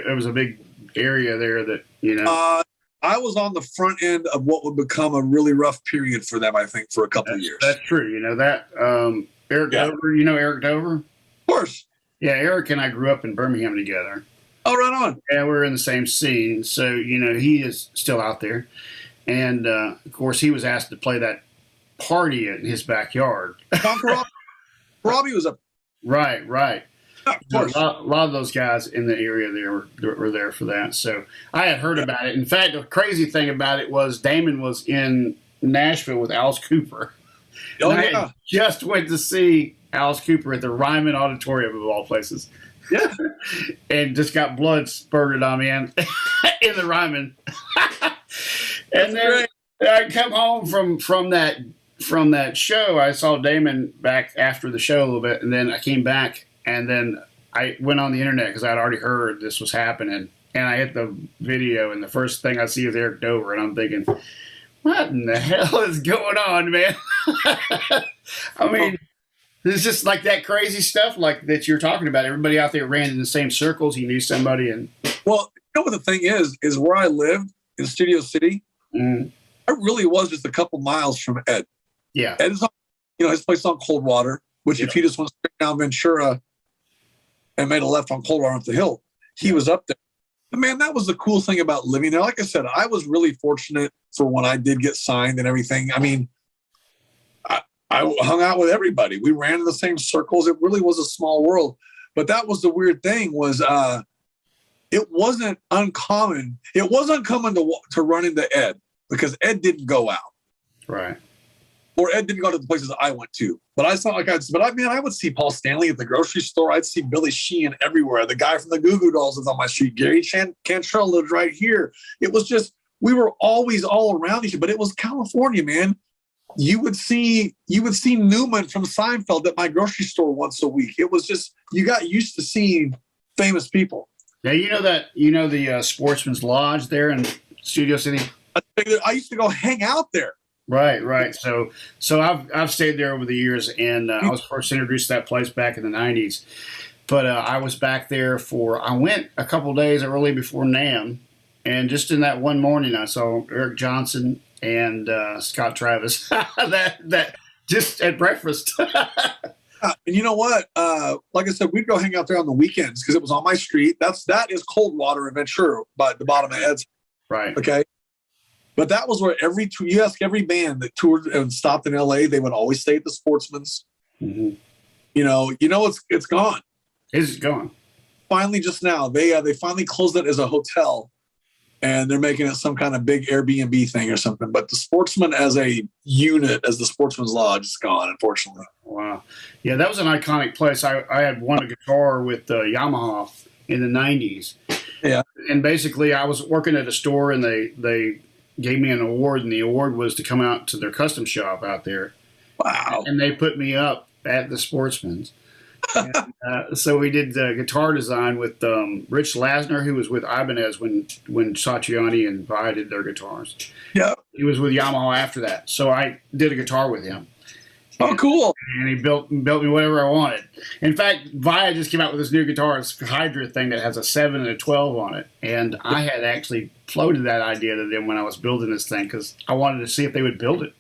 it was a big area there that, I was on the front end of what would become a really rough period for them, I think, for a couple of years. That's true. Eric Dover, Eric Dover? Of course. Yeah, Eric and I grew up in Birmingham together. Oh, right on. Yeah, we're in the same scene. So, he is still out there. And, of course, he was asked to play that party in his backyard. Robbie was up. Right. Of course. A lot of those guys in the area there were there for that. So I had heard about it. In fact, the crazy thing about it was Damon was in Nashville with Alice Cooper. Oh, and yeah. I just went to see Alice Cooper at the Ryman Auditorium, of all places. Yeah. And just got blood spurted on me in the Ryman. And then I come home from that show. I saw Damon back after the show a little bit, and then I came back, and then I went on the internet because I'd already heard this was happening, and I hit the video, and the first thing I see is Eric Dover, and I'm thinking, what in the hell is going on, man? I mean, it's just like that crazy stuff like that you're talking about. Everybody out there ran in the same circles. He knew somebody, and well, what the thing is where I lived in Studio City. I really was just a couple miles from Ed. Yeah. Ed is on, his place on Coldwater, which if you just went straight down Ventura and made a left on Coldwater up the hill, he was up there. But man, that was the cool thing about living there. Like I said, I was really fortunate for when I did get signed and everything. I mean, I hung out with everybody. We ran in the same circles. It really was a small world. But that was the weird thing was it wasn't uncommon. It was uncommon to run into Ed because Ed didn't go out. Right. Or Ed didn't go to the places I went to. But I saw I would see Paul Stanley at the grocery store. I'd see Billy Sheehan everywhere. The guy from the Goo Goo Dolls was on my street. Gary Cantrell lived right here. It was just, we were always all around each other, but it was California, man. You would see Newman from Seinfeld at my grocery store once a week. It was just, you got used to seeing famous people. Yeah, the Sportsman's Lodge there in Studio City? I used to go hang out there. Right. So I've stayed there over the years, and I was first introduced to that place back in the 90s. But I was back there I went a couple days early before NAMM, and just in that one morning I saw Eric Johnson and Scott Travis that just at breakfast. And you know what? Like I said, we'd go hang out there on the weekends because it was on my street. That is Coldwater in Ventura, by the bottom of Ed's. Right. Okay. But that was where you ask every band that toured and stopped in LA, they would always stay at the Sportsman's. Mm-hmm. It's gone. It's gone. Finally, just now they finally closed it as a hotel, and they're making it some kind of big Airbnb thing or something. But the Sportsman as a unit, as the Sportsman's Lodge, is gone, unfortunately. Wow. Yeah, that was an iconic place. I had won a guitar with Yamaha in the 90s. Yeah. And basically I was working at a store, and they gave me an award, and the award was to come out to their custom shop out there. Wow. And they put me up at the Sportsman's. And, so we did the guitar design with Rich Lasner, who was with Ibanez when Satriani and Vi did their guitars. Yeah. He was with Yamaha after that. So I did a guitar with him. Oh, cool. And he built me whatever I wanted. In fact, Vi just came out with this new guitar, this Hydra thing that has a 7 and a 12 on it. And I had actually floated that idea to them when I was building this thing because I wanted to see if they would build it.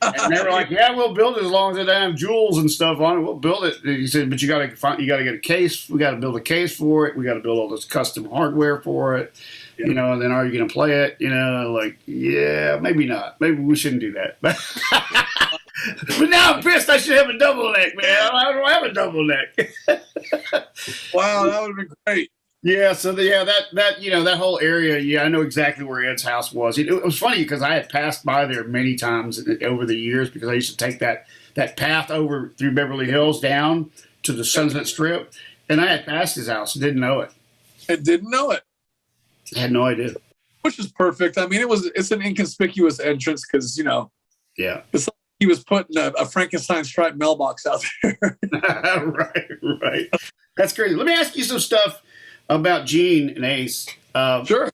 And they were like, "Yeah, we'll build it as long as it doesn't have jewels and stuff on it. We'll build it." And he said, "But you got to get a case. We got to build a case for it. We got to build all this custom hardware for it. Yeah. And then are you going to play it? Like, yeah, maybe not. Maybe we shouldn't do that." But now I'm pissed. I should have a double neck, man. I don't have a double neck. Wow, that would have been great. Yeah, so that whole area, yeah, I know exactly where Ed's house was. It was funny because I had passed by there many times over the years because I used to take that path over through Beverly Hills down to the Sunset Strip, and I had passed his house and didn't know it. I didn't know it. I had no idea. Which is perfect. I mean, it's an inconspicuous entrance because, yeah. It's like he was putting a Frankenstein striped mailbox out there. Right. That's crazy. Let me ask you some stuff about Gene and Ace. Sure.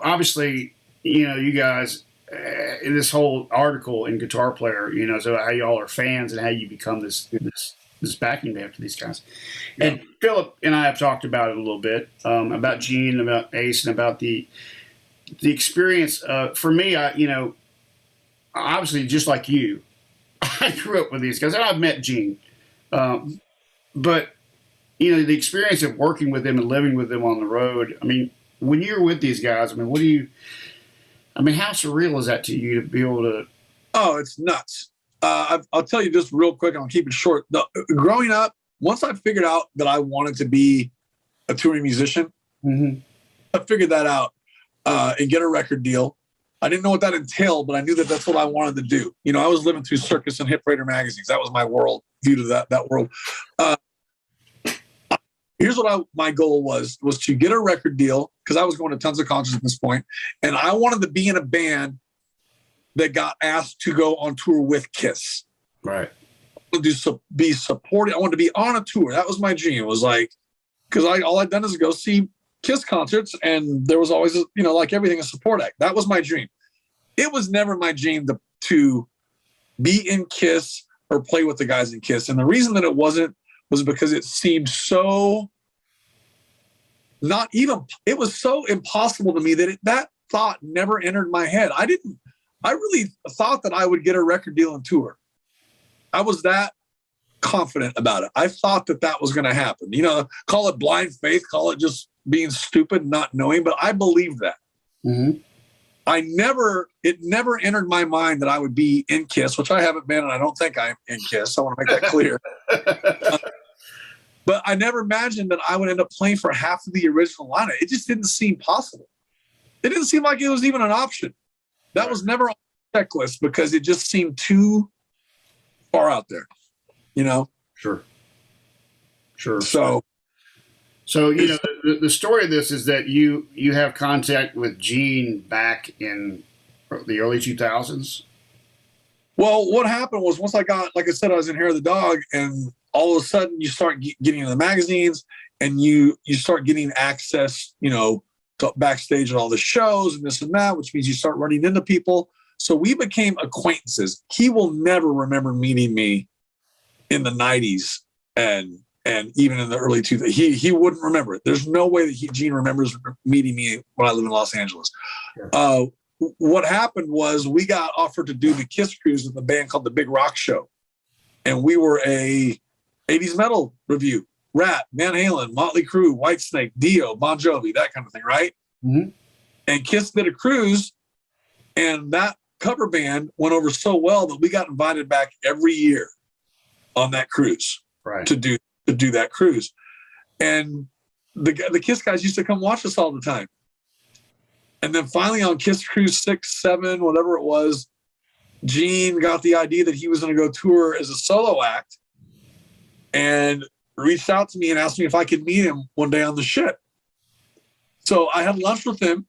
Obviously, you guys in this whole article in Guitar Player, so how y'all are fans and how you become this this backing band for these guys. Yeah. And Philip and I have talked about it a little bit, about Gene, about Ace, and about the experience. For me, obviously just like you, I grew up with these guys, and I've met Gene, but the experience of working with them and living with them on the road. I mean, when you're with these guys, I mean, how surreal is that to you to be able to? Oh, it's nuts. I'll tell you this real quick. I'll keep it short. Growing up, once I figured out that I wanted to be a touring musician, I figured that out and get a record deal. I didn't know what that entailed, but I knew that that's what I wanted to do. I was living through Circus and Hit Parader magazines. That was my world, view to that world. Here's what my goal was to get a record deal, because I was going to tons of concerts at this point, and I wanted to be in a band that got asked to go on tour with Kiss. Right. I wanted to be supported. I wanted to be on a tour. That was my dream. It was like, because all I'd done is go see Kiss concerts, and there was always, like everything, a support act. That was my dream. It was never my dream to be in Kiss or play with the guys in Kiss. And the reason that it wasn't was because it seemed so it was so impossible to me that thought never entered my head. I really thought that I would get a record deal and tour. I was that confident about it. I thought that was going to happen. Call it blind faith, call it just being stupid, not knowing, but I believed that. Mm-hmm. It never entered my mind that I would be in Kiss, which I haven't been, and I don't think I'm in Kiss. I want to make that clear. But I never imagined that I would end up playing for half of the original lineup. It just didn't seem possible. It didn't seem like it was even an option. That was never on the checklist because it just seemed too far out there, Sure. So the story of this is that you have contact with Gene back in the early 2000s. Well, what happened was once like I said, I was in Hair of the Dog, and all of a sudden you start getting into the magazines, and you start getting access, to backstage at all the shows and this and that, which means you start running into people. So we became acquaintances. He will never remember meeting me in the 90s and even in the early 2000s. He wouldn't remember it. There's no way that Gene remembers meeting me when I live in Los Angeles. Sure. What happened was we got offered to do the Kiss cruise with a band called the Big Rock Show. And we were a 80s metal review. Rat, Van Halen, Motley Crue, Whitesnake, Dio, Bon Jovi, that kind of thing, right? Mm-hmm. And Kiss did a cruise, and that cover band went over so well that we got invited back every year on that cruise, right, to do that cruise. And the Kiss guys used to come watch us all the time. And then finally on Kiss Cruise 6, 7, whatever it was, Gene got the idea that he was going to go tour as a solo act and reached out to me and asked me if I could meet him one day on the ship. So I had lunch with him,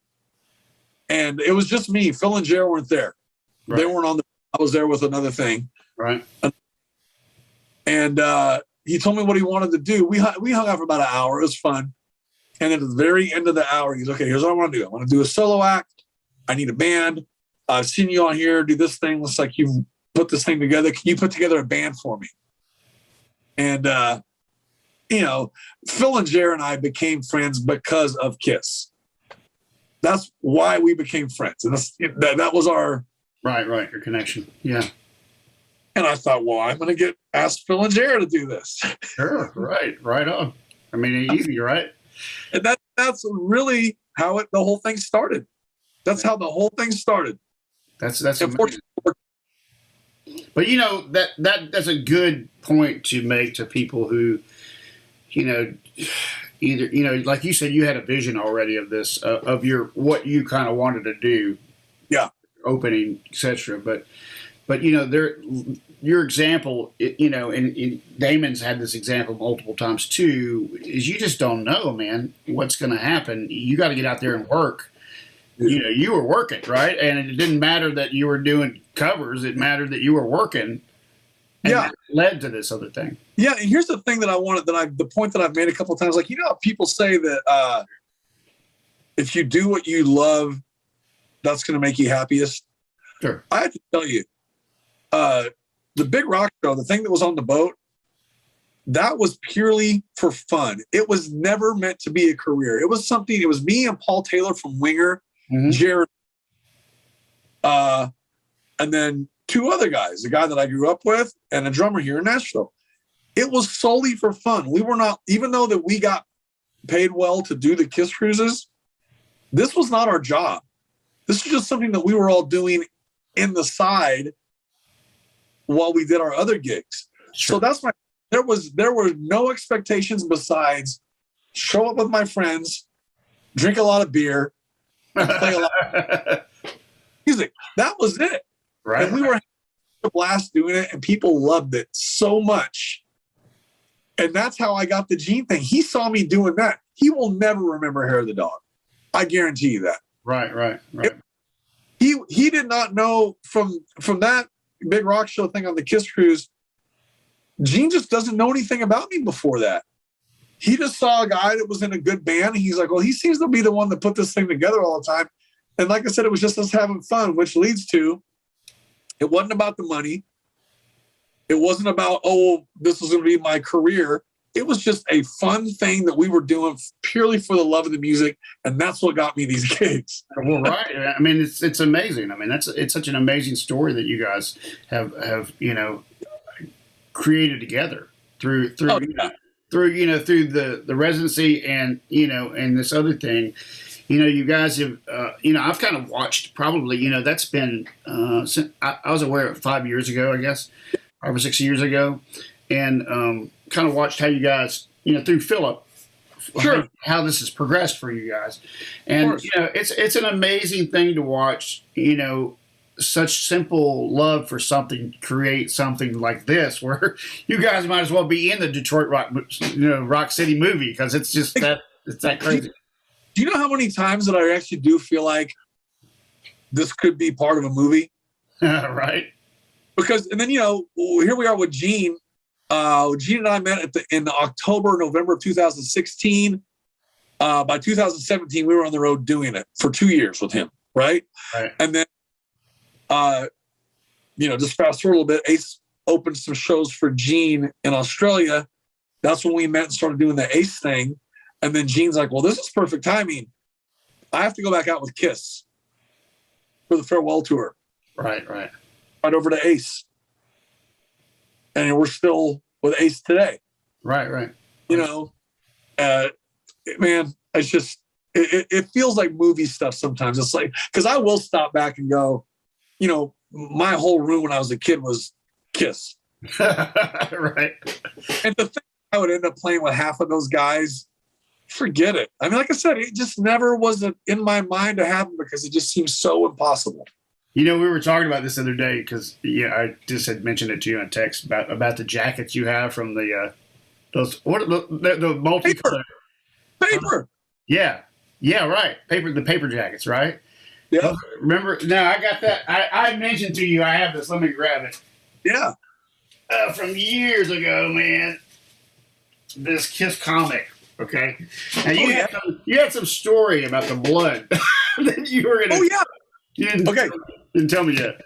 and it was just me. Phil and Jer weren't there. Right. They weren't on I was there with another thing. Right. And he told me what he wanted to do. We hung out for about an hour. It was fun. And at the very end of the hour, he's, okay, here's what I want to do. I want to do a solo act. I need a band. I've seen you on here do this thing. Looks like you've put this thing together. Can you put together a band for me? And, Phil and Jer and I became friends because of Kiss. That's why we became friends. And that was our... Right, your connection. Yeah. And I thought, well, I'm going to ask Phil and Jer to do this. Sure, right on. I mean, easy, right? And that's really how the whole thing started. That's how the whole thing started. That's amazing. But that's a good point to make to people who, either like you said, you had a vision already of this, of what you kind of wanted to do. Yeah. Opening, etc. But your example, and Damon's had this example multiple times too, is you just don't know, man, what's going to happen. You got to get out there and work. You were working, right? And it didn't matter that you were doing covers. It mattered that you were working. And that led to this other thing. Yeah. And here's the thing that I wanted, the point that I've made a couple of times, like, how people say that if you do what you love, that's going to make you happiest. Sure. I have to tell you, the Big Rock Show, the thing that was on the boat, that was purely for fun. It was never meant to be a career. It was something, it was me and Paul Taylor from Winger, Jared, and then two other guys, a guy that I grew up with and a drummer here in Nashville. It was solely for fun. We were not, even though that we got paid well to do the Kiss cruises, this was not our job. This was just something that we were all doing in the side while we did our other gigs. Sure. So that's my, there were no expectations besides show up with my friends, drink a lot of beer, play a lot of music. That was it. Right. And we were having a blast doing it, and people loved it so much. And that's how I got the Gene thing. He saw me doing that. He will never remember Hair of the Dog. I guarantee you that. Right. He did not know from that big rock show thing on the Kiss cruise. Gene just doesn't know anything about me before that. He just saw a guy that was in a good band. And he's like, well, he seems to be the one that put this thing together all the time. And like I said, it was just us having fun, which leads to, it wasn't about the money. It wasn't about, oh, this was going to be my career. It was just a fun thing that we were doing purely for the love of the music. And that's what got me these gigs. Well, right. I mean, it's amazing. I mean, it's such an amazing story that you guys have created together through the residency and this other thing. You guys have I've kind of watched probably that's been since I was aware of 5 years ago, I guess 5 or 6 years ago, and kind of watched how you guys through Philip, sure, how this has progressed for you guys, and it's an amazing thing to watch. Such simple love for something, create something like this, where you guys might as well be in the Detroit Rock City movie, because it's just it's that crazy. Do you know how many times that I actually do feel like this could be part of a movie? Right. Because, and then, here we are with Gene. Gene and I met in October, November of 2016. By 2017, we were on the road doing it for 2 years with him. Right. And then, just fast forward a little bit, Ace opened some shows for Gene in Australia. That's when we met and started doing the Ace thing. And then Gene's like, well, this is perfect timing. I have to go back out with Kiss for the farewell tour. Right. Right over to Ace. And we're still with Ace today. Right. Man, it's just, it feels like movie stuff sometimes. It's like, because I will stop back and go, my whole room when I was a kid was Kiss. Right. And the thing, I would end up playing with half of those guys. Forget it. I mean, like I said, it just never was in my mind to happen because it just seems so impossible. We were talking about this the other day because I just had mentioned it to you in text about the jackets you have from the multicolored paper. Yeah, right. The paper jackets, right? Yeah. Remember? Now I got that. I mentioned to you I have this. Let me grab it. Yeah. From years ago, man. This Kiss comic. Okay. Now you had some story about the blood that you were gonna. Oh yeah. You didn't tell me yet.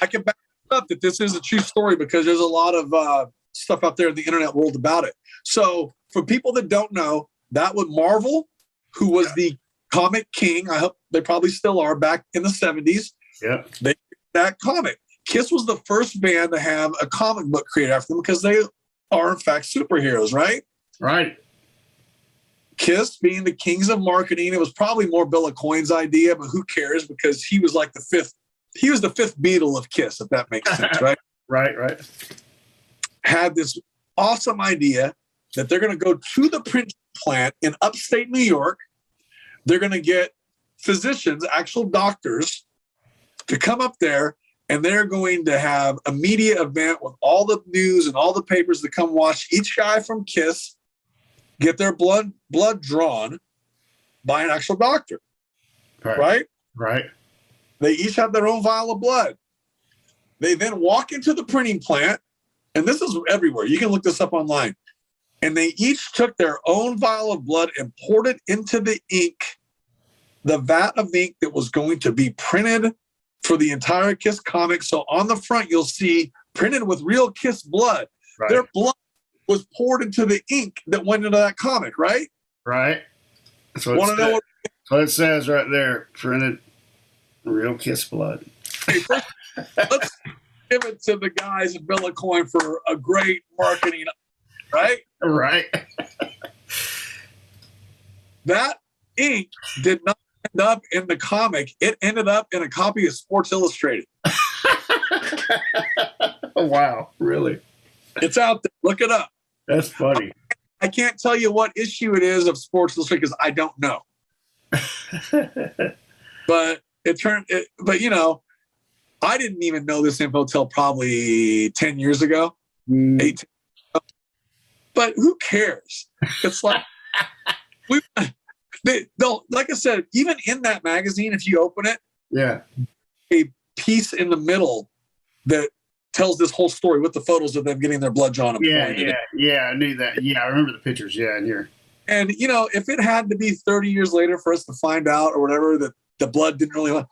I can back up that this is a true story because there's a lot of stuff out there in the internet world about it. So for people that don't know, that was Marvel, who was the comic king. I hope they probably still are back in the 70s. Yeah. That comic. Kiss was the first band to have a comic book created after them because they are in fact superheroes, right? Right. Kiss being the kings of marketing, it was probably more Bill Aucoin's idea, but who cares? Because he was like the fifth Beatle of Kiss, if that makes sense, right? Right. Had this awesome idea that they're going to go to the print plant in upstate New York. They're going to get physicians, actual doctors, to come up there, and they're going to have a media event with all the news and all the papers to come watch each guy from Kiss get their blood drawn by an actual doctor. Right? They each have their own vial of blood. They then walk into the printing plant, and this is everywhere. You can look this up online. And they each took their own vial of blood and poured it into the ink, the vat of ink that was going to be printed for the entire Kiss comic. So on the front, you'll see printed with real Kiss blood. Right. Their blood was poured into the ink that went into that comic, right? Right. That's what Want to know what it says right there. Printed real Kiss blood. Hey, first, let's give it to the guys at Bill Coin for a great marketing, right? Right. That ink did not end up in the comic. It ended up in a copy of Sports Illustrated. Wow, really? It's out there. Look it up. That's funny. I can't tell you what issue it is of Sports Illustrated because I don't know. But but you know, I didn't even know this info till probably 10 years ago, 8 years ago. But who cares? It's like they'll, like I said, even in that magazine, if you open it, yeah, a piece in the middle that tells this whole story with the photos of them getting their blood drawn. Yeah, I knew that. Yeah, I remember the pictures. Yeah, in here. And you know, if it had to be 30 years later for us to find out or whatever that the blood didn't really,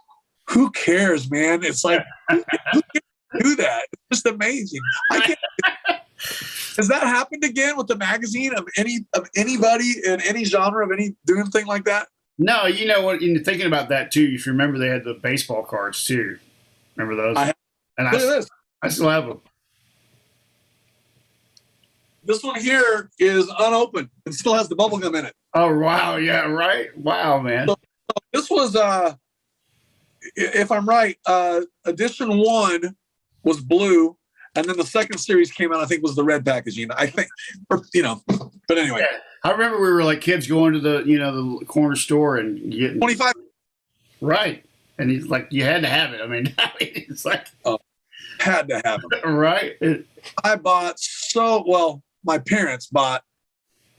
who cares, man? It's like who can do that? It's just amazing. I can't. Has that happened again with the magazine of anybody in any genre of any doing anything like that? No, you know what? You're thinking about that too. If you remember, they had the baseball cards too. Remember those? Look at this. I still have them. This one here is unopened. It still has the bubble gum in it. Oh wow! Yeah, right. Wow, man. So this was, if I'm right, edition 1 was blue. And then the second series came out, I think, was the red packaging. I think, or, you know, but anyway. Yeah. I remember we were like kids going to the corner store and getting 25. Right. And he's like, you had to have it. I mean, it's like. Had to have it. Right. I bought my parents bought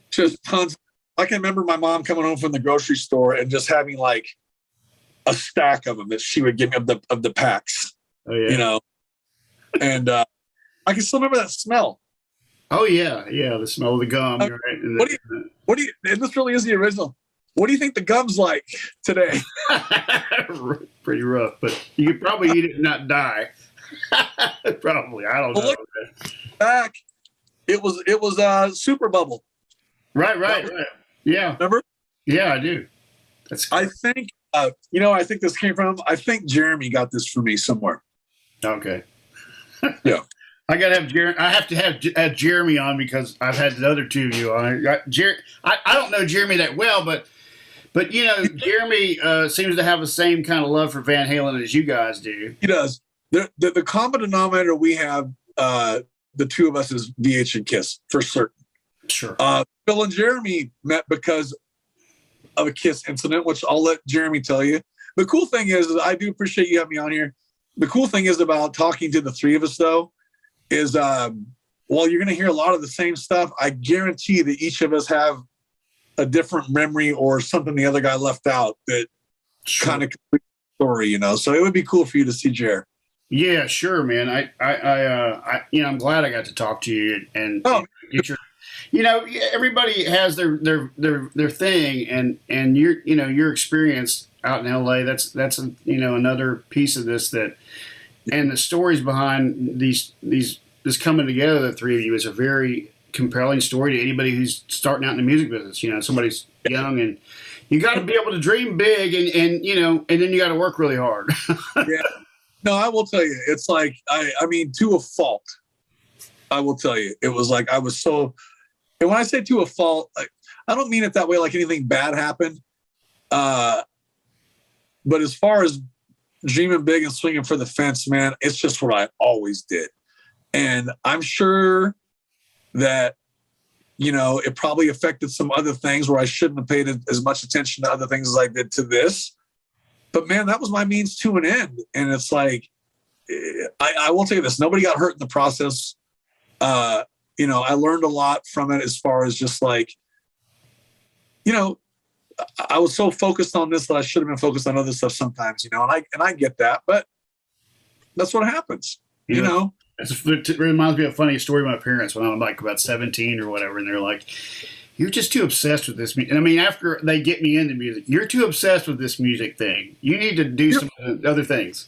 just tons. I can remember my mom coming home from the grocery store and just having like a stack of them that she would give me of the packs. Oh, yeah. You know, and I can still remember that smell. Oh yeah, the smell of the gum. Right? What do you? And this really is the original. What do you think the gum's like today? Pretty rough, but you could probably eat it and not die. Probably, I don't know. Look, back, it was Super Bubble. Right. Yeah. Remember? Yeah, I do. That's. Cool. I think I think this came from. I think Jeremy got this for me somewhere. Okay. Yeah. I gotta have Jeremy. I have to have Jeremy on because I've had the other two of you on. I don't know Jeremy that well, but you know, Jeremy seems to have the same kind of love for Van Halen as you guys do. He does. The common denominator we have, the two of us, is VH and Kiss for certain. Sure. Phil and Jeremy met because of a Kiss incident, which I'll let Jeremy tell you. The cool thing is I do appreciate you having me on here. The cool thing is about talking to the three of us, though, is while you're going to hear a lot of the same stuff, I guarantee that each of us have a different memory or something the other guy left out that kind of completes the story, you know. So it would be cool for you to see Jer. Yeah, sure, man. I I'm glad I got to talk to you and get your. You know, everybody has their thing, and your experience out in LA. That's another piece of this and the stories behind this coming together. The three of you is a very compelling story to anybody who's starting out in the music business. You know, somebody's young and you got to be able to dream big, and then you got to work really hard. Yeah. No, I will tell you, it's like I mean, to a fault. I will tell you, it was like I was so. And when I say to a fault, I don't mean it that way, like anything bad happened. But as far as dreaming big and swinging for the fence, man, it's just what I always did. And I'm sure that, it probably affected some other things where I shouldn't have paid as much attention to other things as I did to this. But, man, that was my means to an end. And it's like, I will tell you this, nobody got hurt in the process. I learned a lot from it as far as just like, I was so focused on this that I should have been focused on other stuff sometimes, and I get that, but that's what happens, you know? It reminds me of a funny story of my parents when I'm like about 17 or whatever. And they're like, you're just too obsessed with this. And I mean, after they get me into music, you're too obsessed with this music thing. You need to do some other things.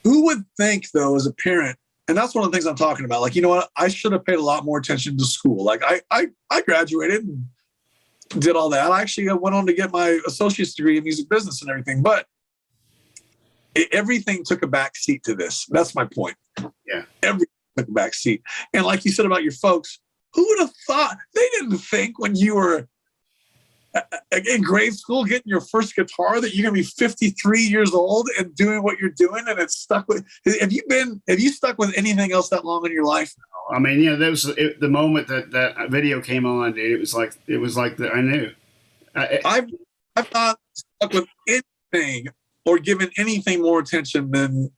Who would think though, as a parent, And that's one of the things I'm talking about. Like, you know what? I should have paid a lot more attention to school. Like I graduated and did all that. I actually went on to get my associate's degree in music business and everything, but everything took a back seat to this. That's my point. Yeah. Everything took a back seat. And like you said about your folks, who would have thought? They didn't think when you were in grade school getting your first guitar that you're going to be 53 years old and doing what you're doing, and it's stuck with. Have you stuck with anything else that long in your life? I mean, you know, that was the moment that video came on, dude. It was like I knew. I've not stuck with anything or given anything more attention than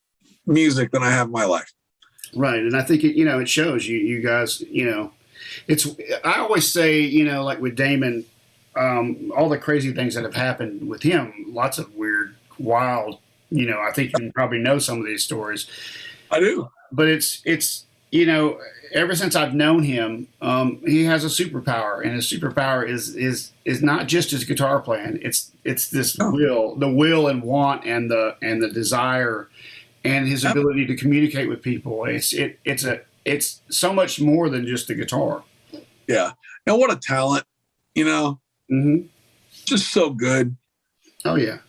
music than I have in my life. Right, and I think it shows you guys. I always say, like with Damon, all the crazy things that have happened with him, lots of weird, wild. I think you probably know some of these stories. I do, but it's ever since I've known him, he has a superpower, and his superpower is not just his guitar playing. It's this the will and want and the desire, and his ability to communicate with people. It's so much more than just the guitar. Yeah, and what a talent, Mm-hmm. Just so good. Oh yeah,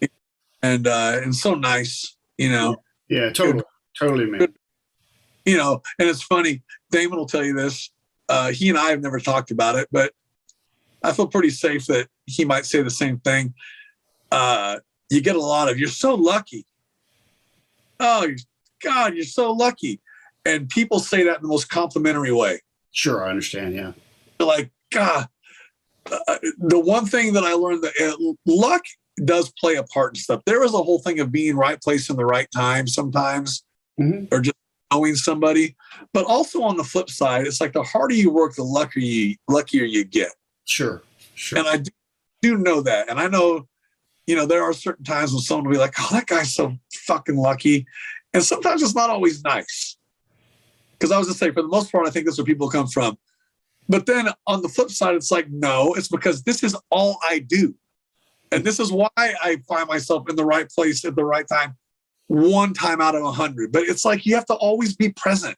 and so nice, Yeah, totally, man. Good. And it's funny. Damon will tell you this. He and I have never talked about it, but I feel pretty safe that he might say the same thing. You get a lot of, "You're so lucky." Oh, God, you're so lucky. And people say that in the most complimentary way. Sure, I understand. Yeah. They're like, God, the one thing that I learned that luck does play a part in stuff. There is a whole thing of being right place in the right time sometimes, or just knowing somebody. But also on the flip side, it's like the harder you work, the luckier you get. Sure. And I do know that. And I know, there are certain times when someone will be like, "Oh, that guy's so fucking lucky." And sometimes it's not always nice. Because I was going to say, for the most part, I think that's where people come from. But then on the flip side, it's like, no, it's because this is all I do. And this is why I find myself in the right place at the right time, one time out of 100. But it's like you have to always be present.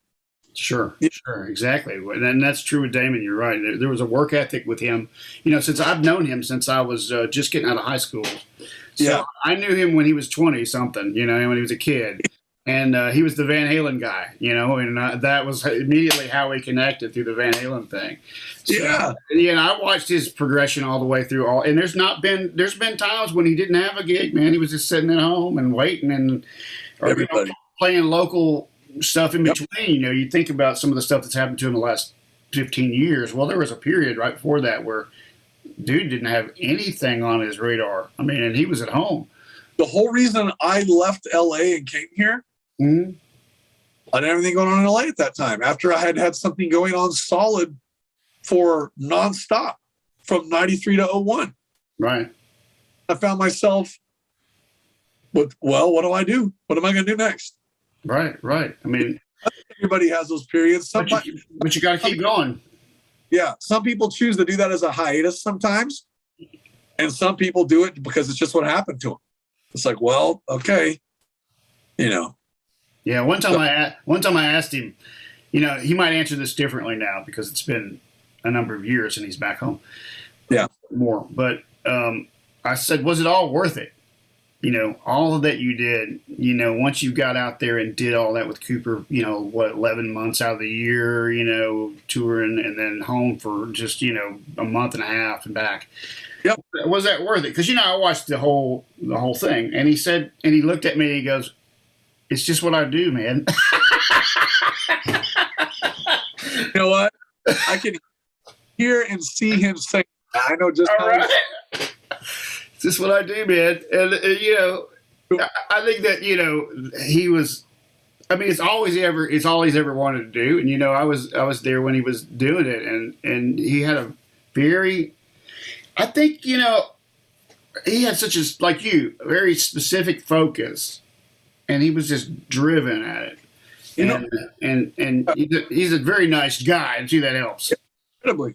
Sure, exactly. And that's true with Damon. You're right. There was a work ethic with him, since I've known him since I was just getting out of high school. So yeah. I knew him when he was 20-something, when he was a kid. And he was the Van Halen guy, and that was immediately how we connected through the Van Halen thing. So, yeah. I watched his progression all the way through and there's been times when he didn't have a gig, man. He was just sitting at home and waiting or playing local stuff in between. You think about some of the stuff that's happened to him in the last 15 years. Well, there was a period right before that where dude didn't have anything on his radar. I mean, and he was at home. The whole reason I left LA and came here, mm-hmm. I didn't have anything going on in LA at that time. After I had something going on solid for nonstop from 93 to 01. Right. I found myself with, what do I do? What am I going to do next? Right. I mean, everybody has those periods. But you got to keep going. Yeah. Some people choose to do that as a hiatus sometimes. And some people do it because it's just what happened to them. It's like, well, okay. Yeah. One time I asked him, he might answer this differently now because it's been a number of years and he's back home. Yeah. More. But I said, was it all worth it? All of that you did, once you got out there and did all that with Cooper, 11 months out of the year, touring and then home for just, a month and a half and back. Yep. Was that worth it? Because, I watched the whole thing and he said, and he looked at me and he goes, "It's just what I do, man." You know what? I can hear and see him say, I know just how right. It's just what I do, man. And, I think that, he was, I mean, it's all he's ever wanted to do. And, I was there when he was doing it and he had a very, I think, he had such like you, a very specific focus and he was just driven at it. And he's a very nice guy, and see that helps. Incredibly.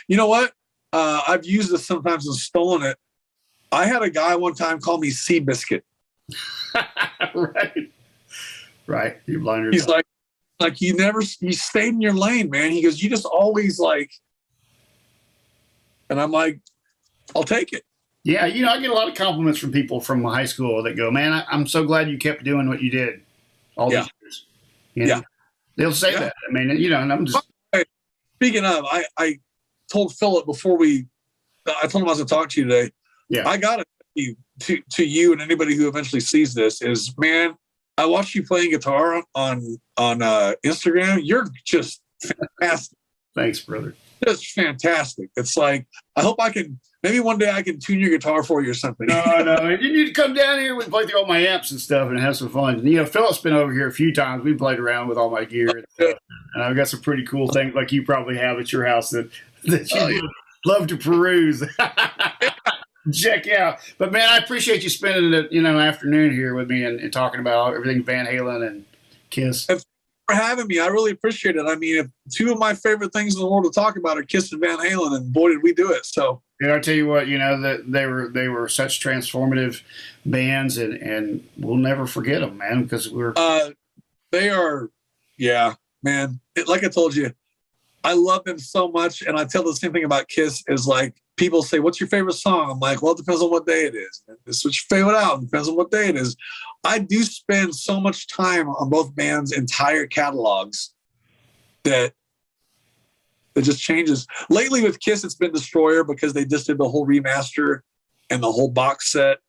You know what? I've used this sometimes and stolen it. I had a guy one time call me Seabiscuit. Right. You blind He's like, like you stayed in your lane, man. He goes, you just always like, and I'm like, I'll take it. Yeah, I get a lot of compliments from people from high school that go, "Man, I'm so glad you kept doing what you did all these years." Yeah, they'll say that. I mean, and I'm just speaking of. I told Philip before I told him I was going to talk to you today. Yeah, I got it to you and anybody who eventually sees this is, man, I watched you playing guitar on Instagram. You're just fantastic. Thanks, brother. Just fantastic. It's like, I hope maybe one day I can tune your guitar for you or something. No. You need to come down here. We play through all my amps and stuff and have some fun. Philip's been over here a few times. We played around with all my gear and stuff. And I've got some pretty cool things like you probably have at your house that you love to peruse. Check out. But man, I appreciate you spending an afternoon here with me and talking about everything Van Halen and Kiss. Thanks for having me. I really appreciate it. I mean, if two of my favorite things in the world to talk about are Kiss and Van Halen, and boy, did we do it. So I tell you what, that they were such transformative bands, and we'll never forget them, man, because they are, yeah, man. Like I told you, I love them so much, and I tell the same thing about Kiss. Is like, people say, "What's your favorite song?" I'm like, "Well, it depends on what day it is. This is your favorite album. Depends on what day it is." I do spend so much time on both bands' entire catalogs that it just changes. Lately with Kiss, it's been Destroyer because they just did the whole remaster and the whole box set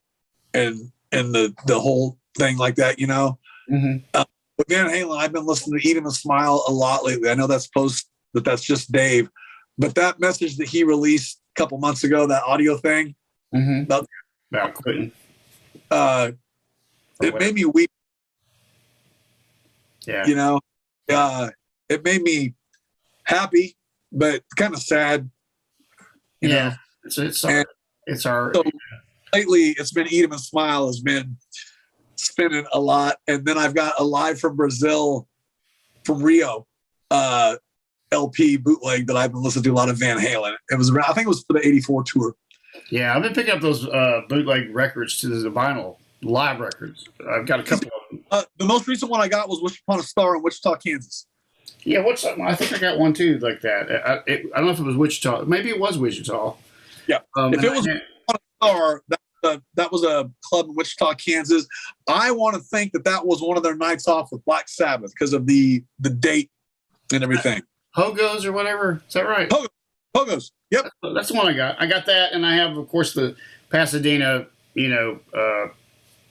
and the whole thing like that, Mm-hmm. With Van Halen, I've been listening to Eat 'Em and Smile a lot lately. I know that's that's just Dave, but that message that he released a couple months ago, that audio thing about quitting, it made me weep. Yeah, it made me happy, but kind of sad. You know? It's our. So lately, it's been Eat 'Em and Smile has been spinning a lot, and then I've got a Live from Brazil, from Rio, LP bootleg that I've been listening to a lot of Van Halen. It was around, I think it was for the '84 tour. Yeah, I've been picking up those bootleg records to the vinyl live records. I've got a couple of them. The most recent one I got was "Wish Upon a Star" in Wichita, Kansas. Yeah, I think I got one too like that. I don't know if it was Wichita. Maybe it was Wichita. Yeah, if it was Upon a Star, that was a club in Wichita, Kansas. I want to think that was one of their nights off with Black Sabbath because of the date and everything. Hogos or whatever. Is that right? Hogos. Yep. That's the one I got. I got that, and I have, of course, the Pasadena, I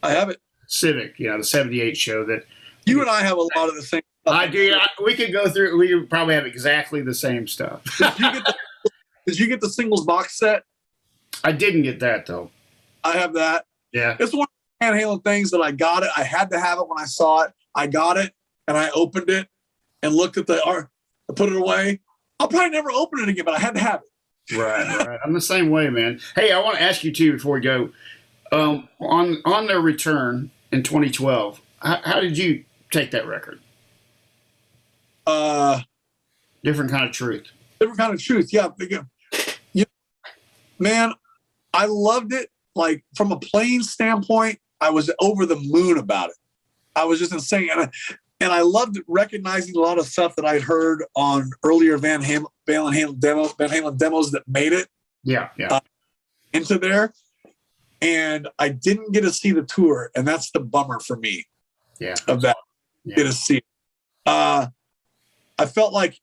have it. Civic, the 78 show that. You and I have a lot of the same stuff. I do. We could go through, we could probably have exactly the same stuff. Did you get the singles box set? I didn't get that, though. I have that. Yeah. It's one of the Van Halen things that I got it. I had to have it when I saw it. I got it, and I opened it and looked at the art. I put it away. I'll probably never open it again, but I had to have it. Right. I'm the same way, man. Hey, I want to ask you, too, before we go. On their return in 2012, how did you take that record? Different Kind of Truth. Different Kind of Truth, yeah. Man, I loved it. Like, from a playing standpoint, I was over the moon about it. I was just insane. And I loved recognizing a lot of stuff that I'd heard on earlier Van Halen demos that made it into there. And I didn't get to see the tour, and that's the bummer for me. Yeah, of that. Yeah. Get to see it. I felt like,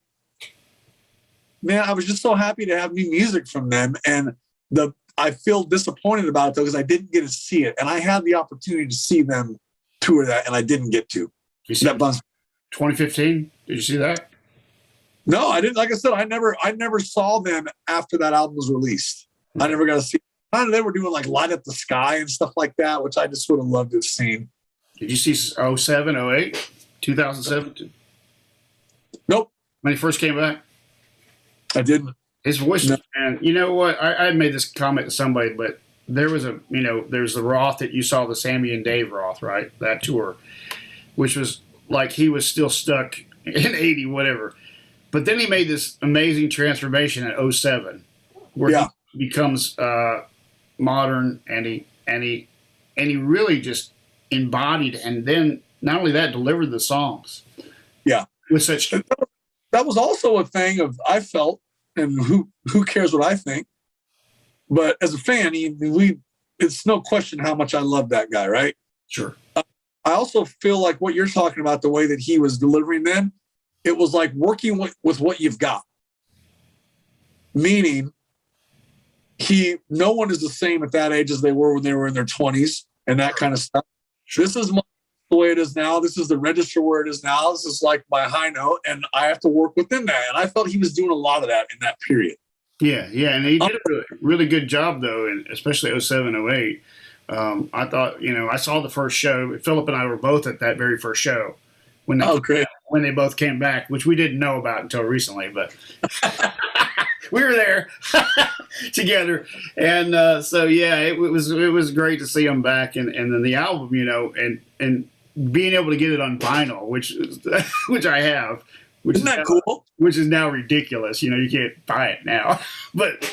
man, I was just so happy to have new music from them, and I feel disappointed about it though because I didn't get to see it, and I had the opportunity to see them tour that, and I didn't get to. You see that 2015? Did you see that? No, I didn't. Like I said, I never saw them after that album was released. Mm-hmm. I never got to see. I know they were doing like Light Up the Sky and stuff like that, which I just would have loved to have seen. Did you see 07, 08, 2007? Nope. When he first came back? I didn't. His voice, and you know what? I made this comment to somebody, but there was there's the Roth that you saw, the Sammy and Dave Roth, right? That tour, which was like he was still stuck in 80, whatever. But then he made this amazing transformation at 07, where he becomes modern, and he really just embodied, and then not only that, delivered the songs. Yeah. with such. That was also a thing of, I felt, and who cares what I think, but as a fan, it's no question how much I love that guy, right? Sure. I also feel like what you're talking about, the way that he was delivering then, it was like working with what you've got. Meaning, no one is the same at that age as they were when they were in their 20s and that kind of stuff. This is the way it is now. This is the register where it is now. This is like my high note, and I have to work within that. And I felt he was doing a lot of that in that period. Yeah, and he did a really good job, though, and especially 07, 08. I thought, I saw the first show. Philip and I were both at that very first show when they both came back, which we didn't know about until recently, but we were there together. And it was great to see them back, and then the album, and being able to get it on vinyl, which I have. Isn't that cool? Which is now ridiculous. You can't buy it now. But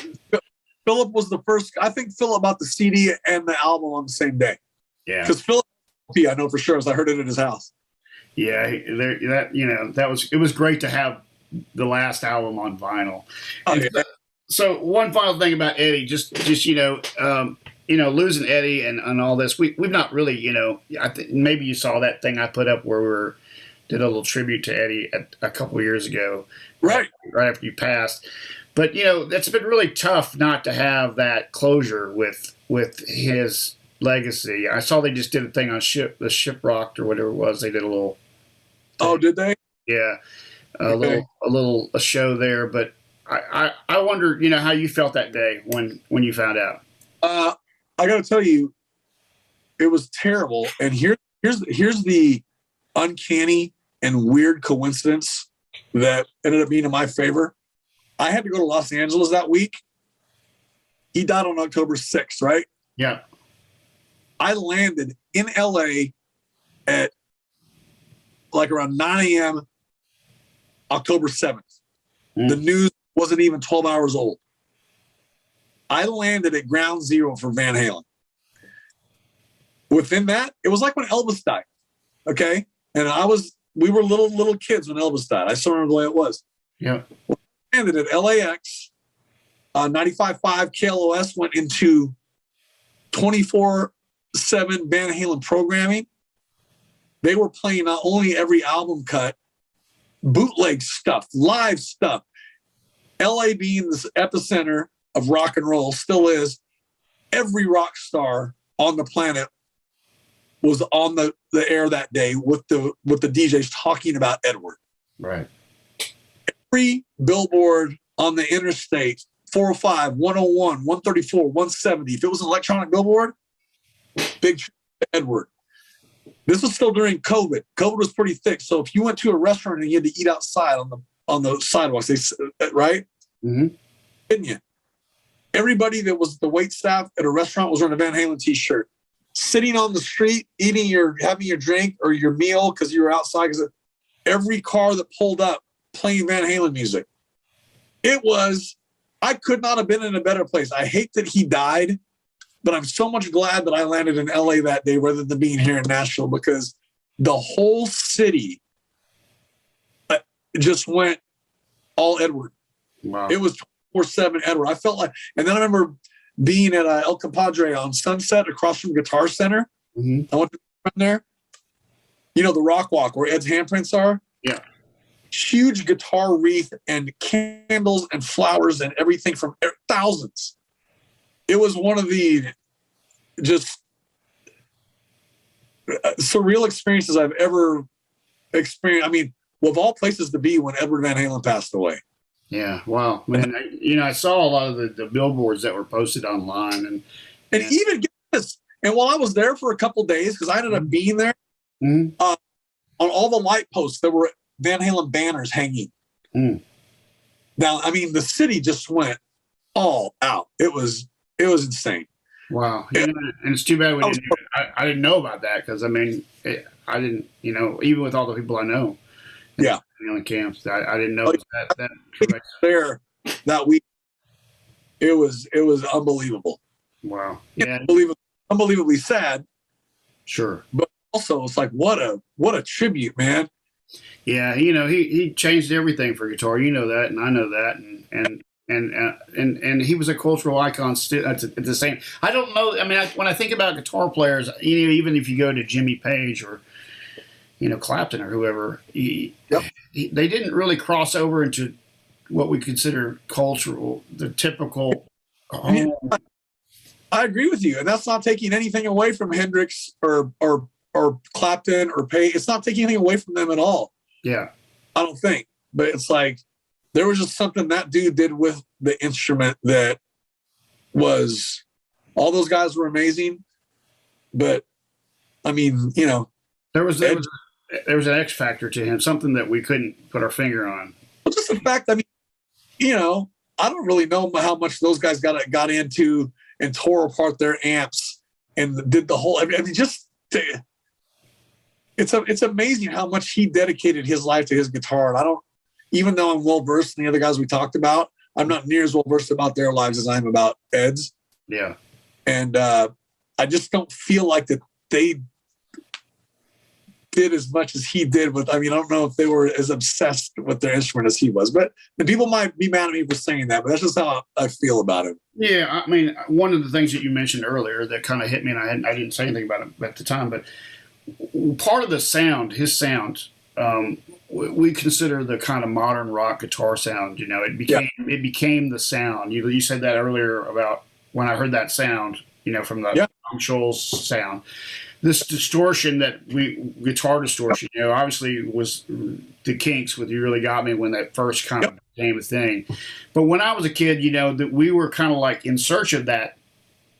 Philip was the first. I think Philip bought the CD and the album on the same day. Yeah. Because Philip, I know for sure, as I heard it at his house. Yeah, it was great to have the last album on vinyl. Oh, yeah. So one final thing about Eddie, just losing Eddie and all this, we've not really, I think maybe you saw that thing I put up where did a little tribute to Eddie a couple of years ago, right after you passed. But that's been really tough not to have that closure with his legacy. I saw they just did a thing on the Shiprocked or whatever it was. They did a little. Oh, did they? Yeah, a show there. But I wonder, how you felt that day when you found out. I got to tell you, it was terrible. And here's the uncanny and weird coincidence that ended up being in my favor. I had to go to Los Angeles that week. He died on October 6th, right? Yeah. I landed in LA at like around 9 a.m. October 7th. The news wasn't even 12 hours old. I landed at ground zero for Van Halen. Within that, it was like when Elvis died. Okay. And we were little kids when Elvis died. I still remember the way it was. Yeah. I landed at LAX. 95.5 KLOS went into 24/7 Van Halen programming. They were playing not only every album cut, bootleg stuff, live stuff. LA being the epicenter of rock and roll, still is. Every rock star on the planet was on the air that day with the DJs talking about Edward. Right. Every billboard on the interstate, 405, 101, 134, 170. If it was an electronic billboard, big Edward. This was still during COVID. COVID was pretty thick. So if you went to a restaurant and you had to eat outside on the sidewalks, right? Mm-hmm. Didn't you? Everybody that was the wait staff at a restaurant was wearing a Van Halen t-shirt. Sitting on the street, having your drink or your meal because you were outside. Because every car that pulled up playing Van Halen music. I could not have been in a better place. I hate that he died, but I'm so much glad that I landed in LA that day rather than being here in Nashville, because the whole city just went all Edward. Wow. It was 24/7 Edward. I felt like, and then I remember being at El Compadre on Sunset across from Guitar Center. Mm-hmm. I went there. The Rock Walk where Ed's handprints are? Yeah. Huge guitar wreath and candles and flowers and everything from thousands. It was one of the just surreal experiences I've ever experienced. I mean, of all places to be when Edward Van Halen passed away. Yeah, wow, man. I saw a lot of the billboards that were posted online, and even get this. And while I was there for a couple of days, because I ended up being there, mm-hmm. On all the light posts, there were Van Halen banners hanging. Mm. Now, I mean, the city just went all out. It was insane. Wow, and it's too bad I didn't know about that, because I didn't, even with all the people I know. Yeah. On camps, I didn't know that there that week. It was unbelievable. Wow. Yeah. Unbelievably sad. Sure. But also, it's like what a tribute, man. Yeah, you know, he changed everything for guitar. You know that, and I know that, and he was a cultural icon still at the same. I don't know. I mean, when I think about guitar players, you know, even if you go to Jimmy Page or you know Clapton or whoever, they didn't really cross over into what we consider cultural, the typical. I agree with you, and that's not taking anything away from Hendrix or Clapton or Page. It's not taking anything away from them at all. Yeah, I don't think. But it's like there was just something that dude did with the instrument that was. All those guys were amazing, but I mean, you know, there was an X factor to him, something that we couldn't put our finger on. Well, just the fact. I mean, you know, I don't really know how much those guys got into and tore apart their amps and did the whole. I mean, just it's amazing how much he dedicated his life to his guitar. And I don't, even though I'm well versed in the other guys we talked about, I'm not near as well versed about their lives as I am about Ed's. Yeah, and I just don't feel like that they did as much as he did with. I mean, I don't know if they were as obsessed with their instrument as he was, but the people might be mad at me for saying that, but that's just how I feel about him. Yeah, I mean, one of the things that you mentioned earlier that kind of hit me, and I didn't say anything about it at the time, but part of the sound, his sound, we consider the kind of modern rock guitar sound. You know, it became the sound. You said that earlier about when I heard that sound. You know, from the Tom Scholz sound. This distortion guitar distortion, you know, obviously was the Kinks with You Really Got Me when that first kind of became a thing. But when I was a kid, you know, that we were kind of like in search of that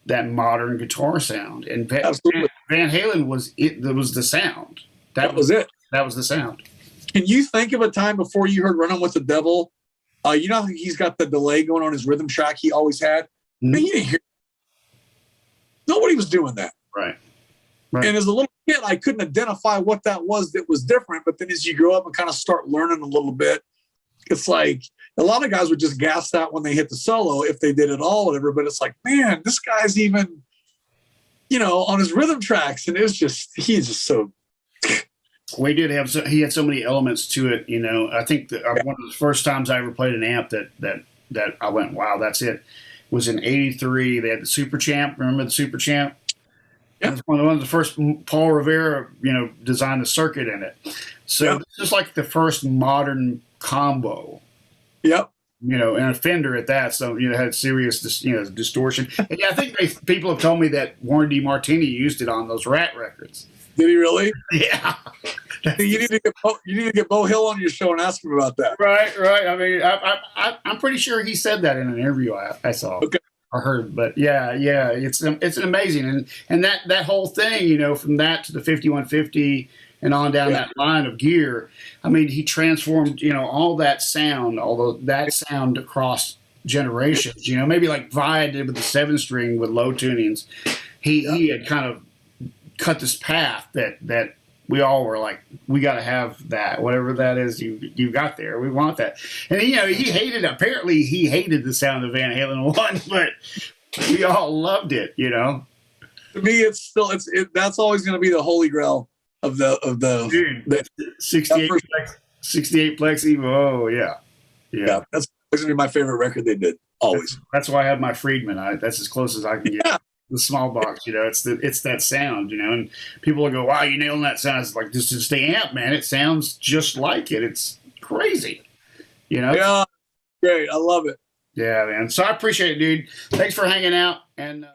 modern guitar sound. And Van Halen was the sound. That was it. That was the sound. Can you think of a time before you heard Running with the Devil? You know how he's got the delay going on his rhythm track he always had? Mm-hmm. Man, you didn't hear. Nobody was doing that. Right. And as a little kid, I couldn't identify what that was different. But then as you grow up and kind of start learning a little bit, it's like a lot of guys would just gas out when they hit the solo, if they did at all, whatever. But it's like, man, this guy's even, you know, on his rhythm tracks. And he's just so. Well, he had so many elements to it. You know, I think that one of the first times I ever played an amp that I went, wow, that's it, was in '83. They had the Super Champ. Remember the Super Champ? Yeah. It was one of the first. Paul Revere, you know, designed the circuit in it. So this is like the first modern combo. Yep. You know, and a Fender at that. So, you know, had serious, distortion. And I think people have told me that Warren DeMartini used it on those Rat records. Did he really? Yeah. You need to get Bo Hill on your show and ask him about that. Right. I mean, I'm pretty sure he said that in an interview I saw. Okay. I heard, but yeah, it's amazing, and that whole thing, you know, from that to the 5150 and on down that line of gear. I mean, he transformed, you know, all that sound, across generations. You know, maybe like Vi did with the 7-string with low tunings. He had kind of cut this path that we all were like, we got to have that, whatever that is you got there. We want that. And, you know, he hated the sound of Van Halen 1, but we all loved it, you know. To me, that's always going to be the holy grail of the 68 Plex Evo. Oh, yeah. That's going to be my favorite record they did, always. That's why I have my Friedman. That's as close as I can get. The small box, you know, it's that sound, you know, and people will go, wow, you nailing that sound. It's like, this is the amp, man. It sounds just like it. It's crazy, you know? Yeah, great. I love it. Yeah, man. So I appreciate it, dude. Thanks for hanging out. And